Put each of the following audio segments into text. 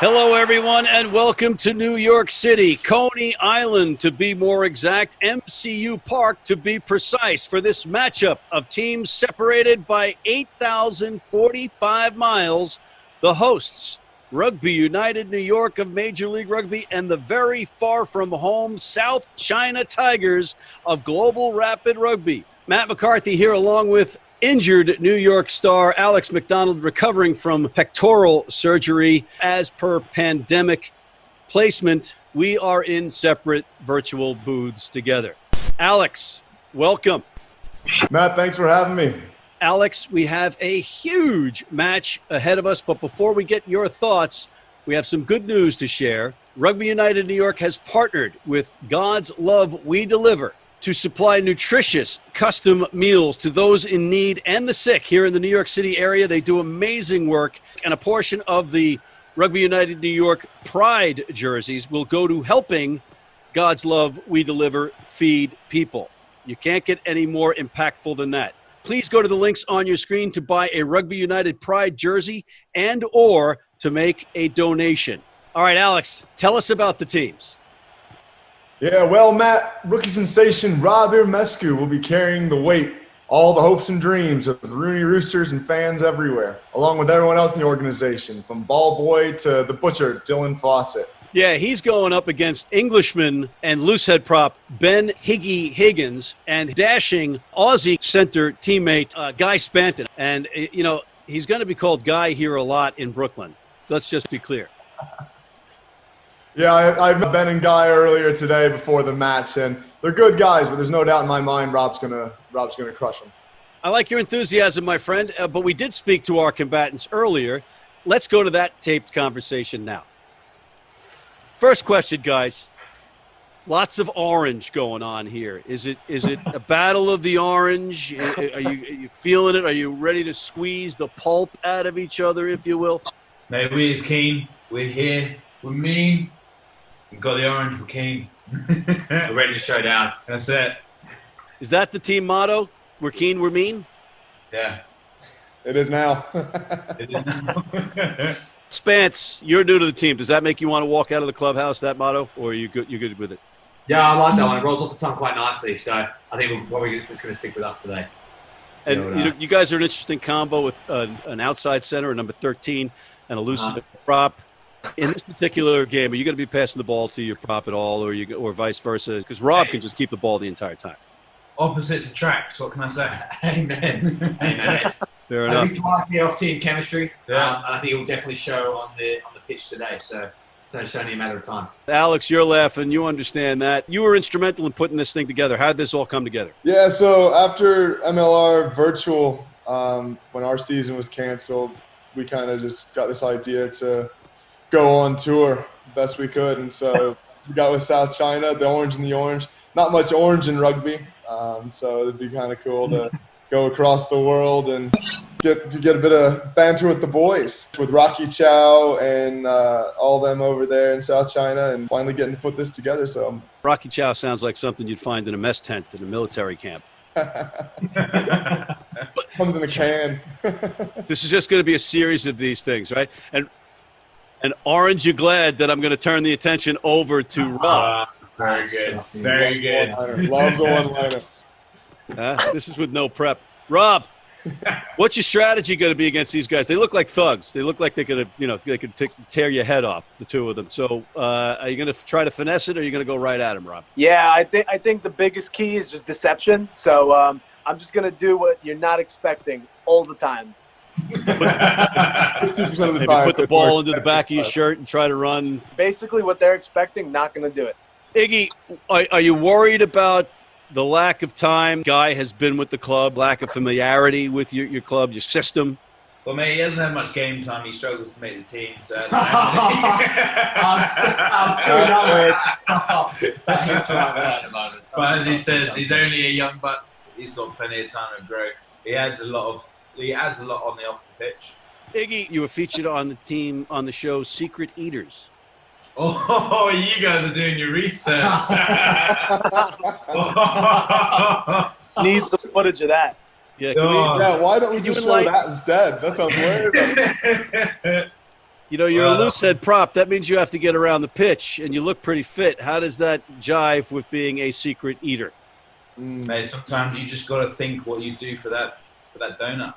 Hello, everyone, and welcome to New York City, Coney Island to be more exact, MCU Park to be precise, for this matchup of teams separated by 8,045 miles. The hosts, Rugby United New York of Major League Rugby, and the very far from home South China Tigers of Global Rapid Rugby. Matt McCarthy here along with injured New York star Alex McDonald, recovering from pectoral surgery. As per pandemic placement, we are in separate virtual booths together. Alex, welcome. Matt, thanks for having me. Alex, we have a huge match ahead of us, but before we get your thoughts, we have some good news to share. Rugby United New York has partnered with God's Love We Deliver to supply nutritious custom meals to those in need and the sick here in the New York City area. They do amazing work, and a portion of the Rugby United New York Pride jerseys will go to helping God's Love We Deliver feed people. You can't get any more impactful than that. Please go to the links on your screen to buy a Rugby United Pride jersey and or to make a donation. All right, Alex, tell us about the teams. Yeah, well, Matt, rookie sensation Rob Irmescu will be carrying the weight, all the hopes and dreams of the Rooney Roosters and fans everywhere, along with everyone else in the organization, from ball boy to the butcher, Dylan Fawcett. Yeah, he's going up against Englishman and loosehead prop Ben Higgy Higgins and dashing Aussie center teammate Guy Spanton. And, you know, he's going to be called Guy here a lot in Brooklyn. Let's just be clear. Yeah, I met Ben and Guy earlier today before the match, and they're good guys, but there's no doubt in my mind Rob's gonna crush them. I like your enthusiasm, my friend, but we did speak to our combatants earlier. Let's go to that taped conversation now. First question, guys. Lots of orange going on here. Is it a battle of the orange? Are you feeling it? Are you ready to squeeze the pulp out of each other, if you will? No, we're keen. We're here. We're mean. We've got the orange. We're keen. We're ready to show down. That's it. Is that the team motto? We're keen, we're mean? Yeah. It is now. It is now. Spence, you're new to the team. Does that make you want to walk out of the clubhouse, that motto, or are you good? You're good with it? Yeah, I like that one. It rolls off the tongue quite nicely. So I think it's going to stick with us today. And you guys are an interesting combo with an outside center, a number 13, and a loose prop. In this particular game, are you going to be passing the ball to your prop at all, or vice versa? Because Rob can just keep the ball the entire time. Opposites attract. What can I say? Amen. Amen. Fair enough. We like the off-team chemistry, Yeah. and I think it will definitely show on the pitch today. So it's only a matter of time. Alex, you're laughing. You understand that. You were instrumental in putting this thing together. How did this all come together? Yeah, so after MLR virtual, when our season was canceled, we kind of just got this idea to go on tour best we could. And so we got with South China, the orange and the orange. Not much orange in rugby, so it'd be kind of cool to go across the world and get a bit of banter with the boys, with Rocky Chow and all them over there in South China, and finally getting to put this together. So Rocky Chow sounds like something you'd find in a mess tent in a military camp. comes in a can. This is just going to be a series of these things, right? And aren't you glad that I'm going to turn the attention over to Rob? Very good. Very good. Loves a one-liner. This is with no prep. Rob, what's your strategy going to be against these guys? They look like thugs. They look like they could tear your head off, the two of them. So are you going to try to finesse it, or are you going to go right at him, Rob? Yeah, I think the biggest key is just deception. So I'm just going to do what you're not expecting all the time. 60% of the Maybe time, put the ball into the back of your shirt and try to run. Basically what they're expecting, not going to do it. Iggy, are you worried about the lack of time Guy has been with the club, lack of familiarity with your club, your system? Well, mate, he hasn't had much game time. He struggles to make the team. So I'm still not worried. That's right at the moment. But as he says, he's only a young buck. He's got plenty of time to grow. He adds a lot on the off the pitch. Iggy, you were featured on the show Secret Eaters. Oh, you guys are doing your research. Need some footage of that. Yeah, Yeah, why don't we just show that instead? That sounds weird. You know, you're a loose head prop. That means you have to get around the pitch, and you look pretty fit. How does that jive with being a secret eater? Mate, sometimes you just got to think what you do for that donut.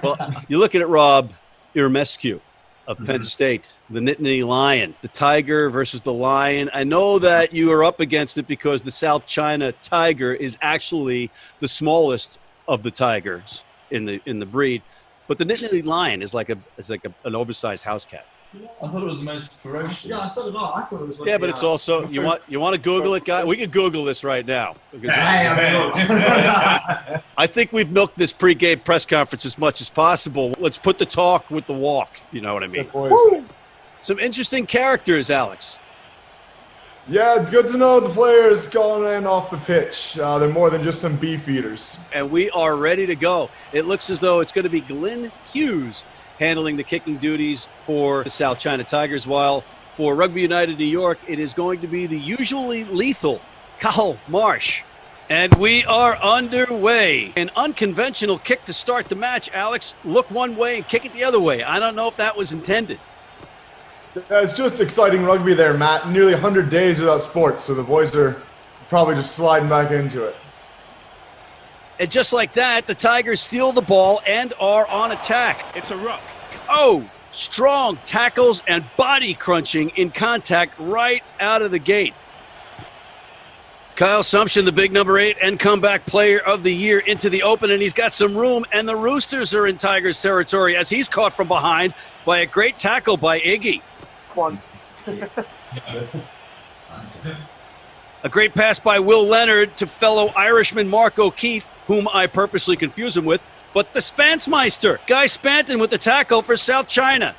Well, you're looking at Rob Irmescu of Penn State, the Nittany Lion, the Tiger versus the Lion. I know that you are up against it because the South China Tiger is actually the smallest of the tigers in the breed. But the Nittany Lion is like an oversized house cat. I thought it was the most ferocious. Yeah, so did I. I thought it was. Yeah, but it's also you want to Google it, guys. We can Google this right now. I think we've milked this pregame press conference as much as possible. Let's put the talk with the walk. If you know what I mean. Some interesting characters, Alex. Yeah, good to know the players going in off the pitch. They're more than just some beef eaters. And we are ready to go. It looks as though it's going to be Glenn Hughes handling the kicking duties for the South China Tigers, while for Rugby United New York, it is going to be the usually lethal Cathal Marsh. And we are underway. An unconventional kick to start the match, Alex. Look one way and kick it the other way. I don't know if that was intended. It's just exciting rugby there, Matt. Nearly 100 days without sports, so the boys are probably just sliding back into it. And just like that, the Tigers steal the ball and are on attack. It's a ruck. Oh, strong tackles and body crunching in contact right out of the gate. Kyle Sumption, the big number 8 and comeback player of the year, into the open, and he's got some room, and the Roosters are in Tigers territory as he's caught from behind by a great tackle by Iggy. A great pass by Will Leonard to fellow Irishman Mark O'Keefe, whom I purposely confuse him with, but the Spansmeister, Guy Spanton, with the tackle for South China.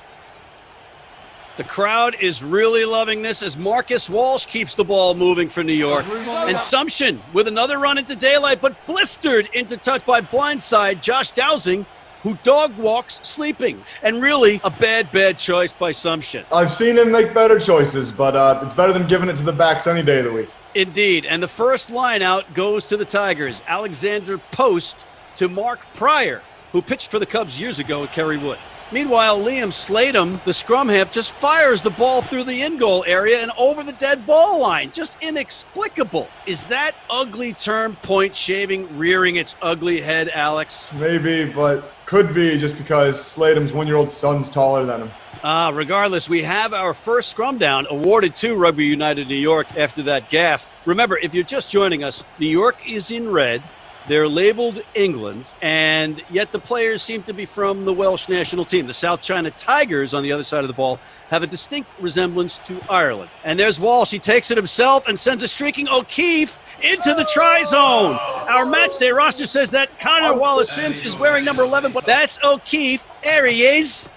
The crowd is really loving this as Marcus Walsh keeps the ball moving for New York. And Sumption with another run into daylight, but blistered into touch by blindside Josh Dowsing, who dog walks sleeping. And really a bad choice by Sumption. I've seen him make better choices, but it's better than giving it to the backs any day of the week. Indeed. And the first line out goes to the Tigers. Alexander Post to Mark Pryor, who pitched for the Cubs years ago at Kerrywood. Meanwhile, Liam Slatum, the scrum half, just fires the ball through the in-goal area and over the dead ball line. Just inexplicable. Is that ugly term point shaving rearing its ugly head, Alex? Maybe, but could be just because Slatum's 1-year-old son's taller than him. Regardless, we have our first scrum down awarded to Rugby United New York after that gaffe. Remember, if you're just joining us, New York is in red. They're labeled England, and yet the players seem to be from the Welsh national team. The South China Tigers, on the other side of the ball, have a distinct resemblance to Ireland. And there's Walsh. He takes it himself and sends a streaking O'Keefe into the try zone. Our match day roster says that Connor Wallace-Sims is wearing number 11, but that's O'Keefe. There he is.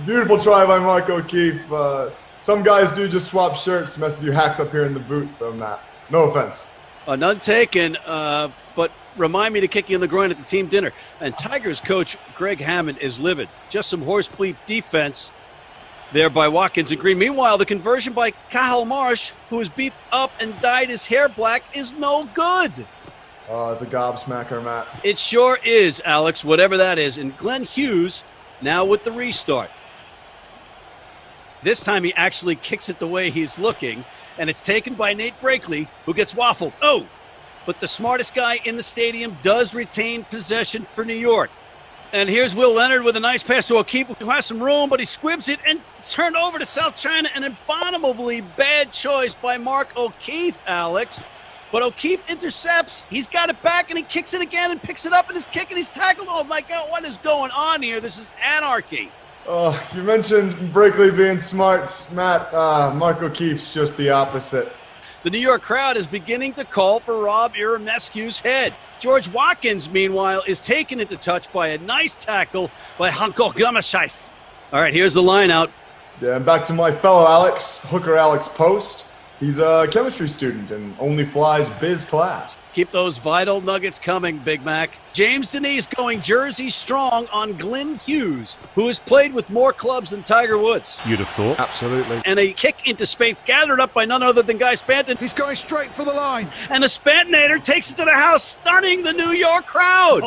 Beautiful try by Mark O'Keefe. Some guys do just swap shirts, mess with you hacks up here in the boot, though, Matt. No offense. None taken, but remind me to kick you in the groin at the team dinner. And Tigers coach Greg Hammond is livid. Just some horse bleep defense there by Watkins and Green. Meanwhile, the conversion by Cathal Marsh, who is beefed up and dyed his hair black, is no good. Oh, it's a gobsmacker, Matt. It sure is, Alex, whatever that is. And Glenn Hughes now with the restart. This time he actually kicks it the way he's looking. And it's taken by Nate Brakely, who gets waffled. Oh, but the smartest guy in the stadium does retain possession for New York. And here's Will Leonard with a nice pass to O'Keefe, who has some room, but he squibs it and turned over to South China. An abominably bad choice by Mark O'Keefe, Alex. But O'Keefe intercepts. He's got it back, and he kicks it again and picks it up, and he's kicking. He's tackled. Oh, my God, what is going on here? This is anarchy. Oh, you mentioned Brakely being smart, Matt. Mark O'Keefe's just the opposite. The New York crowd is beginning to call for Rob Irmescu's head. George Watkins, meanwhile, is taken into touch by a nice tackle by Hanko Gamashais. All right, here's the line out. Yeah, and back to my fellow Alex, hooker Alex Post. He's a chemistry student and only flies biz class. Keep those vital nuggets coming, Big Mac. James Denise going Jersey strong on Glenn Hughes, who has played with more clubs than Tiger Woods. You'd have thought. Absolutely. And a kick into space gathered up by none other than Guy Spanton. He's going straight for the line. And the Spantinator takes it to the house, stunning the New York crowd.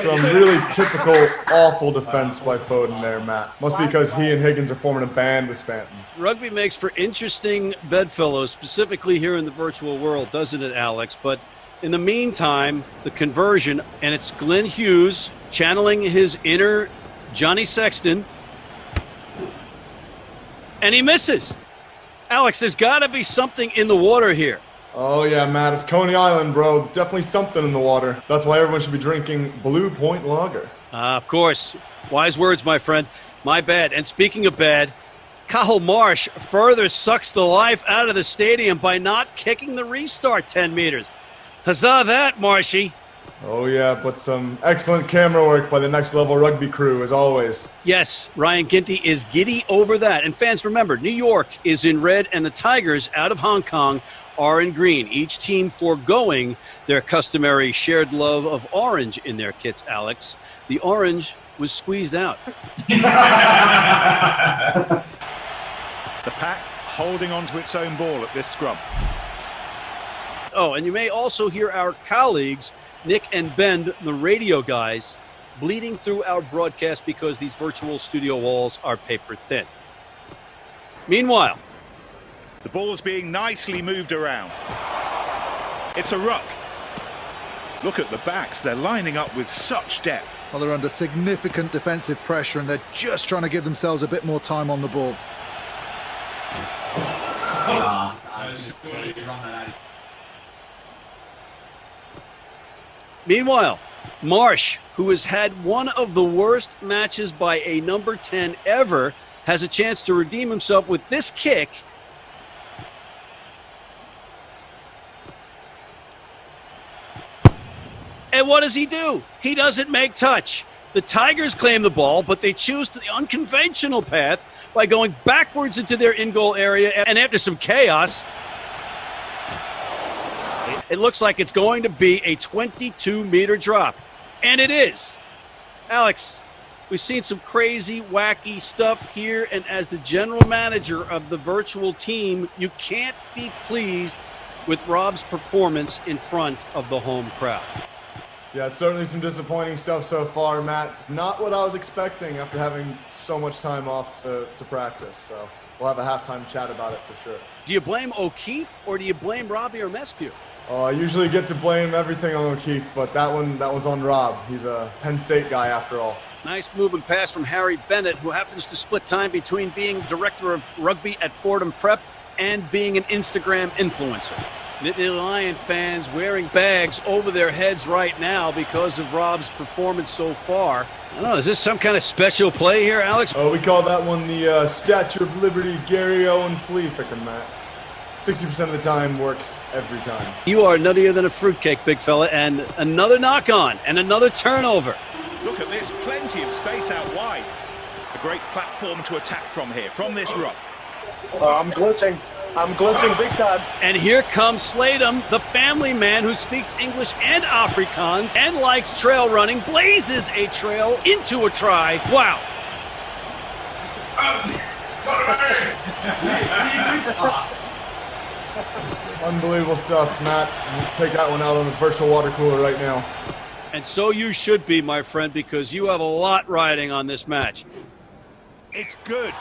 Some really typical awful defense by Foden there, Matt. Must be because he and Higgins are forming a band with Spanton. Rugby makes for interesting bedfellows, specifically here in the virtual world, doesn't it, Alex? But in the meantime, the conversion, and it's Glenn Hughes channeling his inner Johnny Sexton, and he misses. Alex, there's got to be something in the water here. Oh, yeah, Matt, it's Coney Island, bro. Definitely something in the water. That's why everyone should be drinking Blue Point Lager. Of course. Wise words, my friend. My bad. And speaking of bad, Cahill Marsh further sucks the life out of the stadium by not kicking the restart 10 meters. Huzzah that, Marshy. Oh, yeah, but some excellent camera work by the Next Level Rugby crew, as always. Yes, Ryan Ginty is giddy over that. And fans, remember, New York is in red and the Tigers out of Hong Kong are in green. Each team foregoing their customary shared love of orange in their kits, Alex. The orange was squeezed out. The pack holding on to its own ball at this scrum. Oh, and you may also hear our colleagues, Nick and Ben, the radio guys, bleeding through our broadcast because these virtual studio walls are paper thin. Meanwhile, the ball is being nicely moved around. It's a ruck. Look at the backs. They're lining up with such depth. Well, they're under significant defensive pressure and they're just trying to give themselves a bit more time on the ball. Meanwhile, Marsh, who has had one of the worst matches by a number 10 ever, has a chance to redeem himself with this kick. And what does he do? He doesn't make touch. The Tigers claim the ball, but they choose the unconventional path by going backwards into their in-goal area. And after some chaos, it looks like it's going to be a 22-meter drop. And it is. Alex, we've seen some crazy, wacky stuff here. And as the general manager of the virtual team, you can't be pleased with Rob's performance in front of the home crowd. Yeah, it's certainly some disappointing stuff so far, Matt. Not what I was expecting after having so much time off to practice. So we'll have a halftime chat about it for sure. Do you blame O'Keefe or do you blame Robbie or Mescue? I usually get to blame everything on O'Keefe, but that one's on Rob. He's a Penn State guy after all. Nice moving pass from Harry Bennett, who happens to split time between being director of rugby at Fordham Prep and being an Instagram influencer. Nittany Lion fans wearing bags over their heads right now because of Rob's performance so far. I don't know, is this some kind of special play here, Alex? Oh, we call that one the Statue of Liberty Gary Owen flea fickin', Matt. 60% of the time works every time. You are nuttier than a fruitcake, big fella, and another knock on and another turnover. Look at this, plenty of space out wide. A great platform to attack from here, from this rock. I'm glitching. I'm glitching big time. And here comes Slatum, the family man who speaks English and Afrikaans and likes trail running, blazes a trail into a try. Wow. Unbelievable stuff, Matt. We'll take that one out on the virtual water cooler right now. And so you should be, my friend, because you have a lot riding on this match. It's good.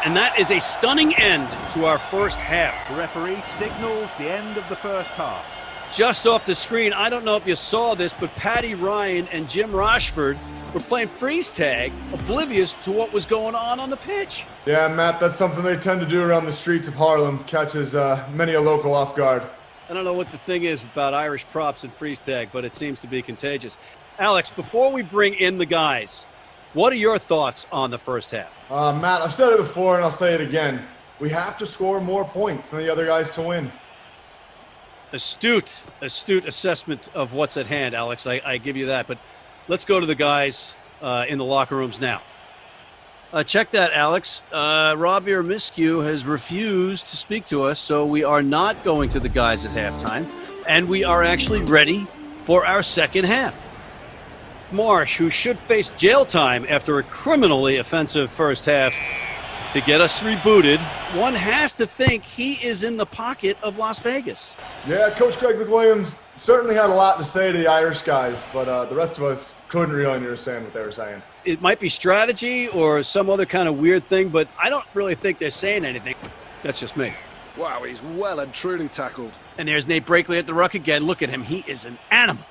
And that is a stunning end to our first half. The referee signals the end of the first half. Just off the screen, I don't know if you saw this, but Paddy Ryan and Jim Rochford were playing freeze tag, oblivious to what was going on the pitch. Yeah, Matt, that's something they tend to do around the streets of Harlem. Catches many a local off guard. I don't know what the thing is about Irish props and freeze tag, but it seems to be contagious. Alex, before we bring in the guys, what are your thoughts on the first half? Matt, I've said it before and I'll say it again. We have to score more points than the other guys to win. Astute assessment of what's at hand, Alex. I give you that. But let's go to the guys in the locker rooms now. Check that, Alex. Robbie Miskew has refused to speak to us, so we are not going to the guys at halftime, and we are actually ready for our second half. Marsh, who should face jail time after a criminally offensive first half to get us rebooted, one has to think he is in the pocket of Las Vegas. Yeah, Coach Craig McWilliams certainly had a lot to say to the Irish guys, but the rest of us couldn't really understand what they were saying. It might be strategy or some other kind of weird thing, but I don't really think they're saying anything. That's just me. Wow, he's well and truly tackled. And there's Nate Brakeley at the ruck again. Look at him. He is an animal.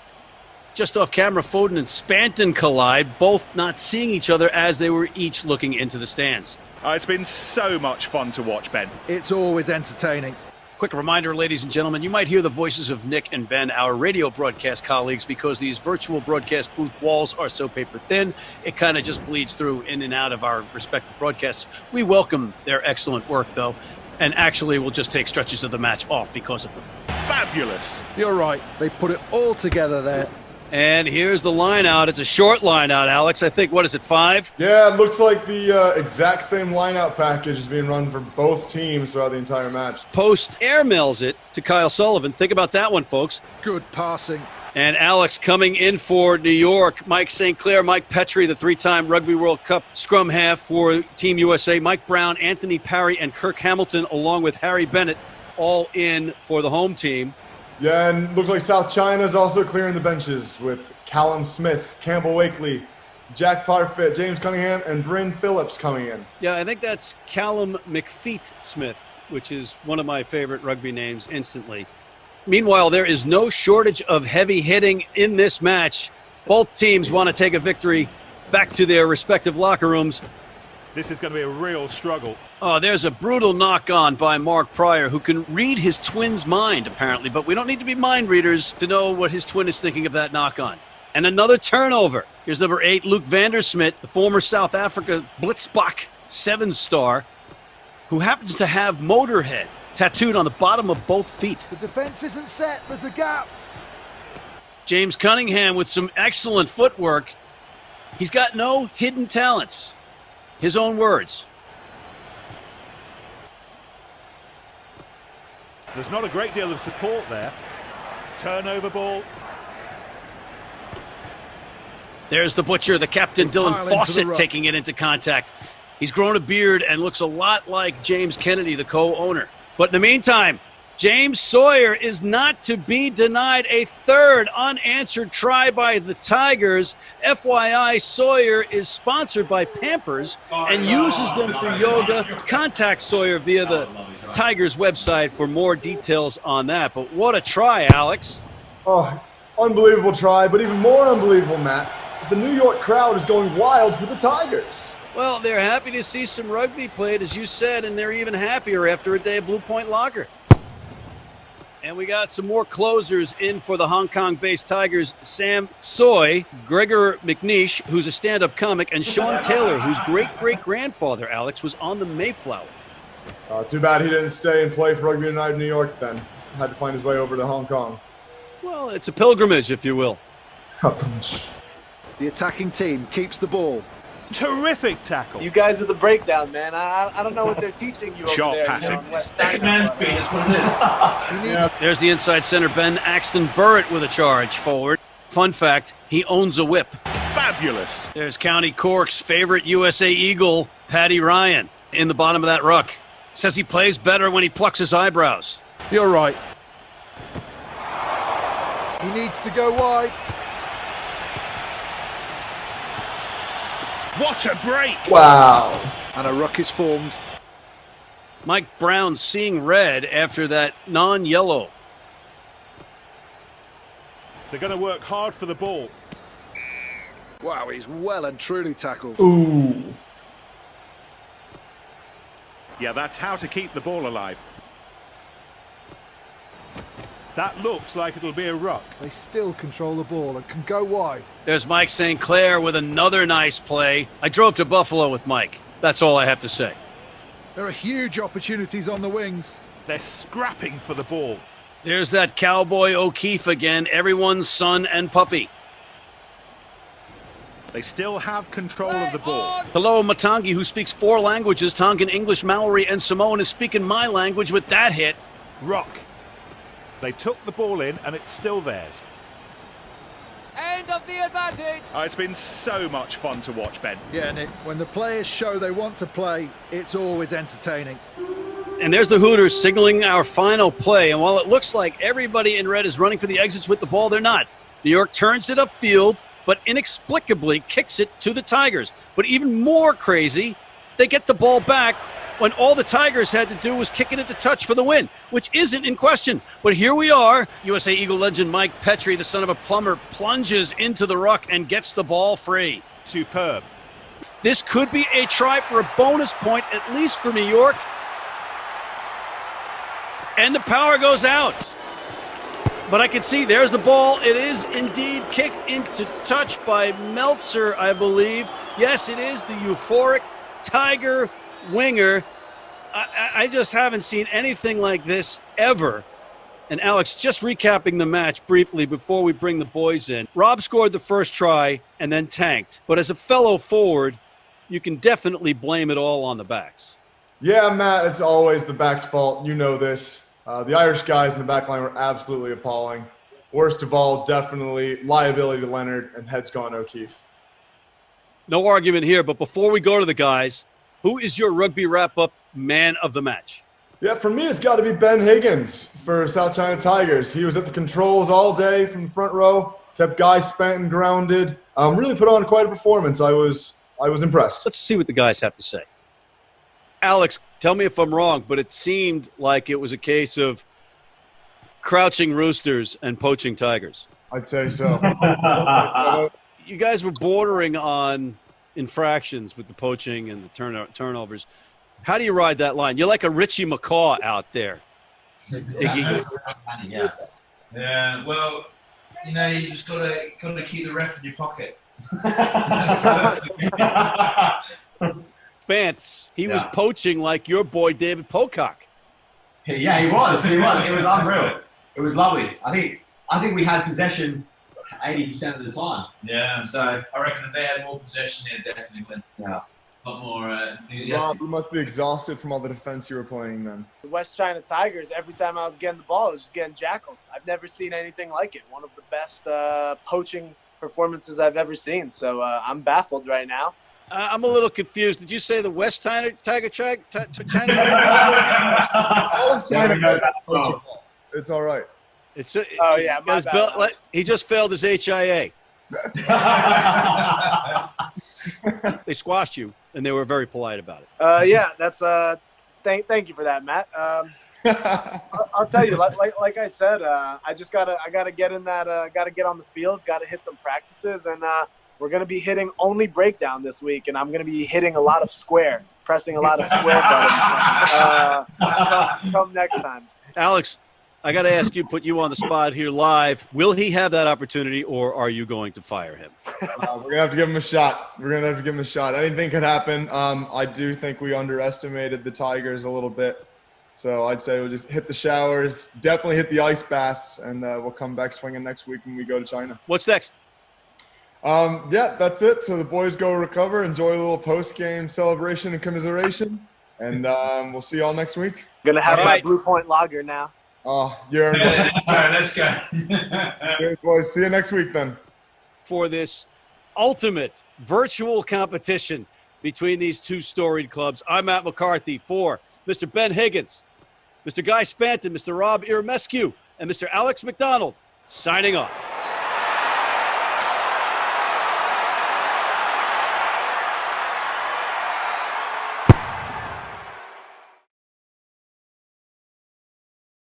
Just off camera, Foden and Spanton collide, both not seeing each other as they were each looking into the stands. It's been so much fun to watch, Ben. It's always entertaining. Quick reminder, ladies and gentlemen, you might hear the voices of Nick and Ben, our radio broadcast colleagues, because these virtual broadcast booth walls are so paper thin, it kind of just bleeds through in and out of our respective broadcasts. We welcome their excellent work, though, and actually we'll just take stretches of the match off because of them. Fabulous. You're right. They put it all together there. And here's the line out. It's a short line out, Alex. I think, what is it, 5? Yeah, it looks like the exact same line-out package is being run for both teams throughout the entire match. Post airmails it to Kyle Sullivan. Think about that one, folks. Good passing. And Alex coming in for New York. Mike St. Clair, Mike Petrie, the 3-time Rugby World Cup scrum half for Team USA. Mike Brown, Anthony Parry, and Kirk Hamilton, along with Harry Bennett, all in for the home team. Yeah, and looks like South China's also clearing the benches with Callum Smith, Campbell Wakely, Jack Parfit, James Cunningham, and Bryn Phillips coming in. Yeah, I think that's Callum McFeet Smith, which is one of my favorite rugby names instantly. Meanwhile, there is no shortage of heavy hitting in this match. Both teams want to take a victory back to their respective locker rooms. This is going to be a real struggle. Oh, there's a brutal knock-on by Mark Pryor, who can read his twin's mind, apparently, but we don't need to be mind readers to know what his twin is thinking of that knock-on. And another turnover. Here's number 8, Luke Vandersmit, the former South Africa Blitzbach 7-star, who happens to have Motorhead tattooed on the bottom of both feet. The defense isn't set. There's a gap. James Cunningham with some excellent footwork. He's got no hidden talents. His own words. There's not a great deal of support there. Turnover ball. There's the butcher, the captain, Dylan Fawcett, taking it into contact. He's grown a beard and looks a lot like James Kennedy, the co-owner. But in the meantime, James Sawyer is not to be denied a third unanswered try by the Tigers. FYI, Sawyer is sponsored by Pampers and uses them for yoga. Contact Sawyer via the Tigers website for more details on that. But what a try, Alex. Oh, unbelievable try, but even more unbelievable, Matt. The New York crowd is going wild for the Tigers. Well, they're happy to see some rugby played, as you said, and they're even happier after a day of Blue Point Locker. And we got some more closers in for the Hong Kong-based Tigers. Sam Soy, Gregor McNeish, who's a stand-up comic, and Sean Taylor, whose great-great-grandfather, Alex, was on the Mayflower. Too bad he didn't stay and play for Rugby United New York then. Had to find his way over to Hong Kong. Well, it's a pilgrimage, if you will. The attacking team keeps the ball. Terrific tackle. You guys are the breakdown, man. I don't know what they're teaching you Sharp over there. passing. Man's beat is what it is. There's the inside center, Ben Axton Burrett, with a charge forward. Fun fact, he owns a whip. Fabulous. There's County Cork's favorite USA Eagle, Paddy Ryan, in the bottom of that ruck. Says he plays better when he plucks his eyebrows. You're right. He needs to go wide. What a break. Wow. And a ruck is formed. Mike Brown seeing red after that non-yellow. They're going to work hard for the ball. Wow, he's well and truly tackled. Ooh. Yeah, that's how to keep the ball alive. That looks like it'll be a ruck. They still control the ball and can go wide. There's Mike St. Clair with another nice play. I drove to Buffalo with Mike. That's all I have to say. There are huge opportunities on the wings. They're scrapping for the ball. There's that cowboy O'Keefe again, everyone's son and puppy. They still have control of the ball. Hello, Matangi, who speaks 4 languages, Tongan, English, Maori, and Samoan, is speaking my language with that hit. Ruck. They took the ball in, and it's still theirs. End of the advantage. It's been so much fun to watch, Ben. Yeah, Nick, when the players show they want to play, it's always entertaining. And there's the Hooters signaling our final play. And while it looks like everybody in red is running for the exits with the ball, they're not. New York turns it upfield, but inexplicably kicks it to the Tigers. But even more crazy, they get the ball back when all the Tigers had to do was kick it into touch for the win, which isn't in question. But here we are. USA Eagle legend Mike Petrie, the son of a plumber, plunges into the ruck and gets the ball free. Superb. This could be a try for a bonus point, at least for New York. And the power goes out. But I can see there's the ball. It is indeed kicked into touch by Meltzer, I believe. Yes, it is the euphoric Tiger winger. I just haven't seen anything like this ever. And Alex, just recapping the match briefly before we bring the boys in. Rob scored the first try and then tanked. But as a fellow forward, you can definitely blame it all on the backs. Yeah, Matt, it's always the back's fault. You know this. The Irish guys in the back line were absolutely appalling. Worst of all, definitely liability to Leonard and heads gone O'Keefe. No argument here, but before we go to the guys, who is your rugby wrap-up man of the match? Yeah, for me, it's got to be Ben Higgins for South China Tigers. He was at the controls all day from the front row, kept guys spent and grounded. Really put on quite a performance. I was impressed. Let's see what the guys have to say. Alex, tell me if I'm wrong, but it seemed like it was a case of crouching roosters and poaching tigers. I'd say so. You guys were bordering on infractions with the poaching and the turnovers. How do you ride that line? You're like a Richie McCaw out there. Iggy. Yeah, well, you just gotta keep the ref in your pocket. Spence, he was poaching like your boy David Pocock. Yeah, he was. It was unreal. It was lovely. I think we had possession 80% of the time. Yeah, so I reckon if they had more possession, they'd definitely win. Yeah. A lot more enthusiastic. Rob, you must be exhausted from all the defense you were playing then. The West China Tigers, every time I was getting the ball, I was just getting jackled. I've never seen anything like it. One of the best poaching performances I've ever seen. So I'm baffled right now. I'm a little confused. Did you say the West China Tiger? China All of China guys have poaching ball. It's all right. He just failed his HIA. They squashed you, and they were very polite about it. Yeah, that's thank you for that, Matt. I'll tell you, like I said, I gotta get in that, gotta get on the field, gotta hit some practices, and we're gonna be hitting only breakdown this week, and I'm gonna be hitting a lot of square, pressing a lot of square buttons. Come next time, Alex. I got to ask you, put you on the spot here live. Will he have that opportunity, or are you going to fire him? We're going to have to give him a shot. Anything could happen. I do think we underestimated the Tigers a little bit. So I'd say we'll just hit the showers, definitely hit the ice baths, and we'll come back swinging next week when we go to China. What's next? Yeah, that's it. So the boys go recover, enjoy a little post-game celebration and commiseration, and we'll see y'all next week. Going to have my Blue Point Lager now. Oh, you're All right, let's go. Cheers, boys. See you next week then. For this ultimate virtual competition between these two storied clubs, I'm Matt McCarthy for Mr. Ben Higgins, Mr. Guy Spanton, Mr. Rob Irmescu, and Mr. Alex McDonald, signing off.